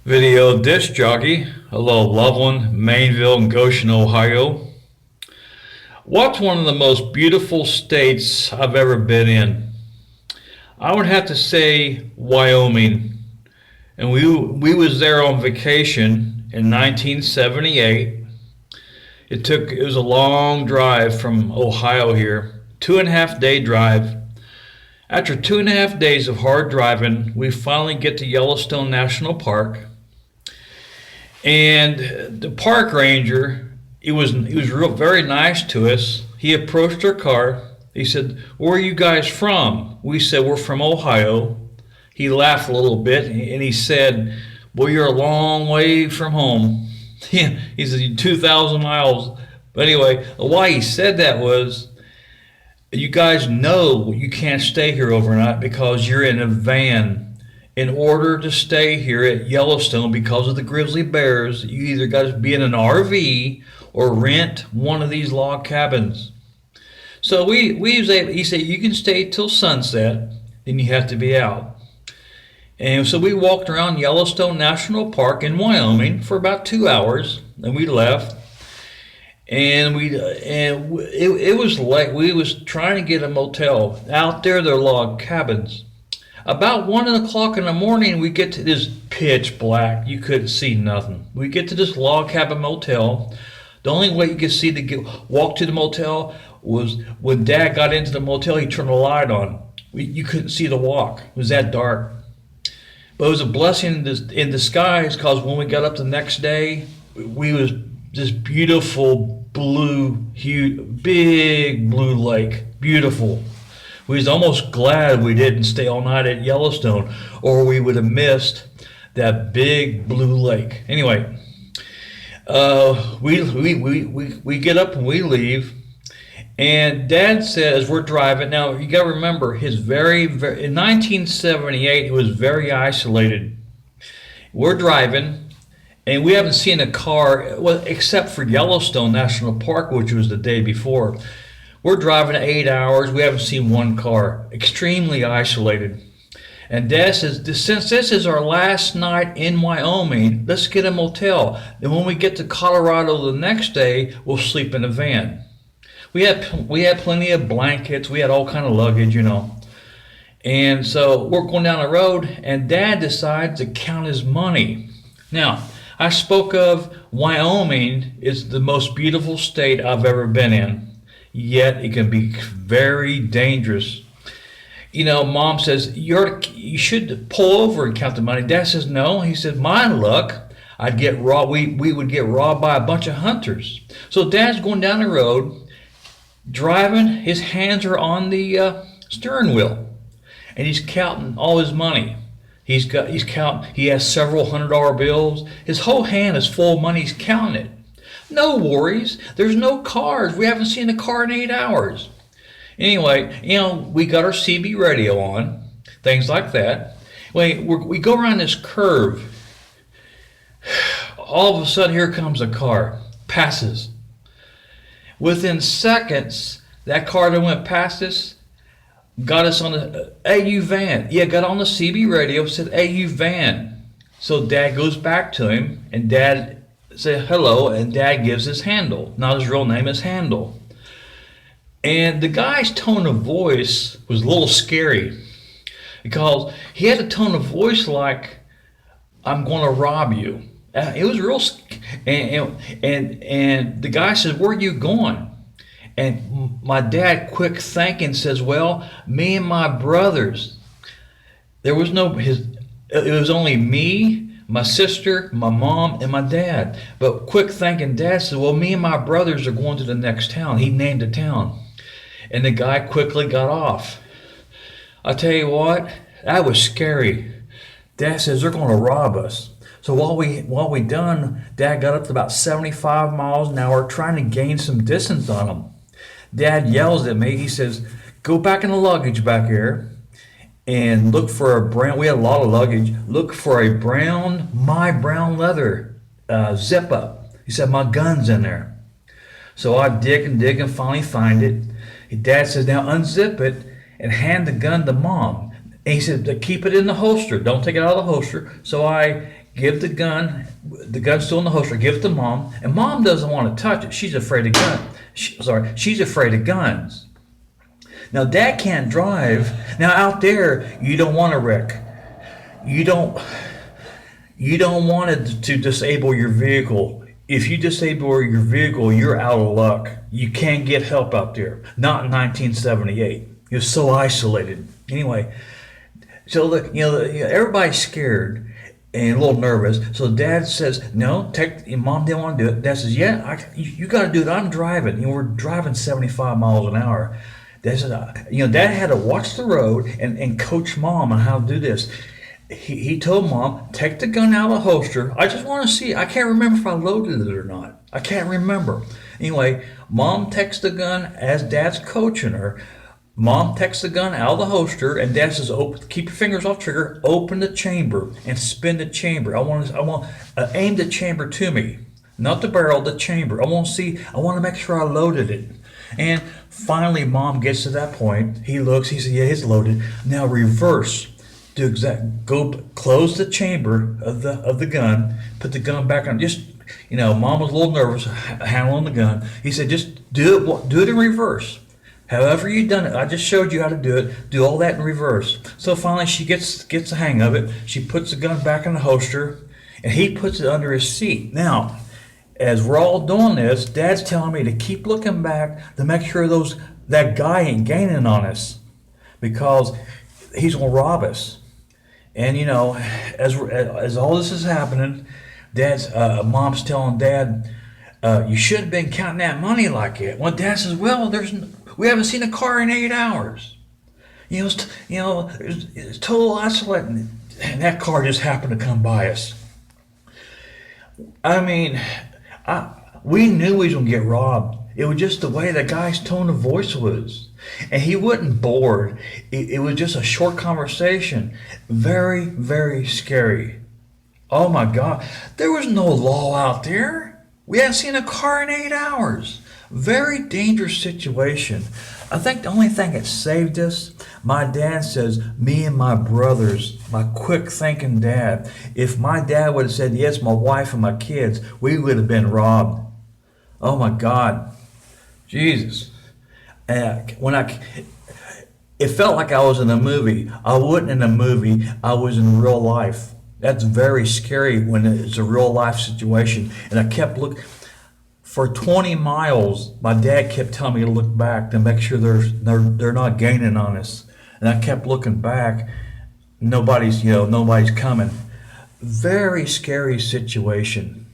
Video disc jockey. Hello, Loveland, Mainville, and Goshen, Ohio. What's one of the most beautiful states I've ever been in? I would have to say Wyoming. And we was there on vacation in 1978. It was a long drive from Ohio here, 2.5 day drive. After 2.5 days of hard driving, we finally get to Yellowstone National Park. And the park ranger, he was very nice to us. He approached our car. He said, "Where are you guys from?" We said, "We're from Ohio." He laughed a little bit and he said, "Well, you're a long way from home." He said, 2,000 miles. But anyway, why he said that was, you guys know you can't stay here overnight because you're in a van. In order to stay here at Yellowstone because of the grizzly bears, you either got to be in an RV or rent one of these log cabins. So he said you can stay till sunset, then you have to be out. And so we walked around Yellowstone National Park in Wyoming for about 2 hours, and we left. And it was like we was trying to get a motel out there. They're log cabins. About 1 o'clock in the morning, we get to this pitch black. You couldn't see nothing. We get to this log cabin motel. The only way you could see walk to the motel was when Dad got into the motel. He turned the light on. You couldn't see the walk. It was that dark. But it was a blessing in disguise because when we got up the next day, we was this beautiful blue, huge, big blue lake. Beautiful. We was almost glad we didn't stay all night at Yellowstone, or we would have missed that big blue lake. Anyway, we get up and we leave, and Dad says we're driving. Now you got to remember, in 1978 it was very isolated. We're driving, and we haven't seen a car, well, except for Yellowstone National Park, which was the day before. We're driving 8 hours. We haven't seen one car. Extremely isolated. And Dad says, since this is our last night in Wyoming, let's get a motel. And when we get to Colorado the next day, we'll sleep in a van. We had plenty of blankets. We had all kind of luggage, And so we're going down the road, and Dad decides to count his money. Now, I spoke of Wyoming is the most beautiful state I've ever been in. Yet it can be very dangerous. Mom says, you should pull over and count the money. Dad says, no. He said, my luck, I'd get robbed. We would get robbed by a bunch of hunters. So Dad's going down the road, driving. His hands are on the steering wheel, and he's counting all his money. He's counting. He has several $100 bills. His whole hand is full of money. He's counting it. No worries. There's no cars. We haven't seen a car in 8 hours. Anyway, we got our CB radio on, things like that. We go around this curve. All of a sudden, here comes a car. Passes. Within seconds, that car that went past us got us on the AU van. Yeah, got on the CB radio, said AU van. So Dad goes back to him, and Dad say hello, and Dad gives his handle. Not his real name, his handle. And the guy's tone of voice was a little scary because he had a tone of voice like, "I'm going to rob you." It was real, and the guy says, "Where are you going?" And my dad, quick thinking, says, "Well, me and my brothers." It was only me, my sister, my mom, and my dad. But quick thinking, Dad said, well, me and my brothers are going to the next town. He named a town. And the guy quickly got off. I tell you what, that was scary. Dad says, they're going to rob us. So while we done, Dad got up to about 75 miles an hour trying to gain some distance on him. Dad yells at me. He says, go back in the luggage back here and look for we had a lot of luggage, look for my brown leather zip up. He said, my gun's in there. So I dig and finally find it. Dad says, now unzip it and hand the gun to Mom. And he said, keep it in the holster. Don't take it out of the holster. So I give the gun's still in the holster, give it to mom, and mom doesn't want to touch it. She's afraid of she's afraid of guns. Now dad can't drive. Now out there, you don't want to wreck. You don't want it to disable your vehicle. If you disable your vehicle, you're out of luck. You can't get help out there. Not in 1978. You're so isolated. Anyway, so everybody's scared and a little nervous. So dad says, no, mom didn't want to do it. Dad says, yeah, you got to do it. I'm driving. We're driving 75 miles an hour. Dad said, dad had to watch the road and coach mom on how to do this. He told mom, take the gun out of the holster. I just want to see. I can't remember if I loaded it or not. I can't remember. Anyway, mom takes the gun as dad's coaching her. Mom takes the gun out of the holster, and dad says, keep your fingers off trigger, open the chamber, and spin the chamber. I want aim the chamber to me, not the barrel, the chamber. I want to make sure I loaded it. And finally, mom gets to that point. He looks, he says, yeah, it's loaded. Now reverse. Go close the chamber of the gun, put the gun back on. Just mom was a little nervous handling the gun. He said, just do it in reverse. However you done it, I just showed you how to do it. Do all that in reverse. So finally, she gets the hang of it. She puts the gun back in the holster, and he puts it under his seat. Now, as we're all doing this, Dad's telling me to keep looking back to make sure that guy ain't gaining on us, because he's gonna rob us. And as all this is happening, mom's telling Dad, you shouldn't have been counting that money like it. Well, Dad says, well, we haven't seen a car in 8 hours. It's total isolating, and that car just happened to come by us. I mean, we knew we was gonna get robbed. It was just the way the guy's tone of voice was. And he wasn't bored. It was just a short conversation. Very, very scary. Oh my God. There was no law out there. We hadn't seen a car in 8 hours. Very dangerous situation. I think the only thing that saved us, my dad says, me and my brothers, my quick thinking dad. If my dad would have said, yes, my wife and my kids, we would have been robbed. Oh my God. Jesus. It felt like I was in a movie. I wasn't in a movie. I was in real life. That's very scary when it's a real life situation. And I kept looking. For 20 miles, my dad kept telling me to look back to make sure they're not gaining on us. And I kept looking back. Nobody's coming. Very scary situation.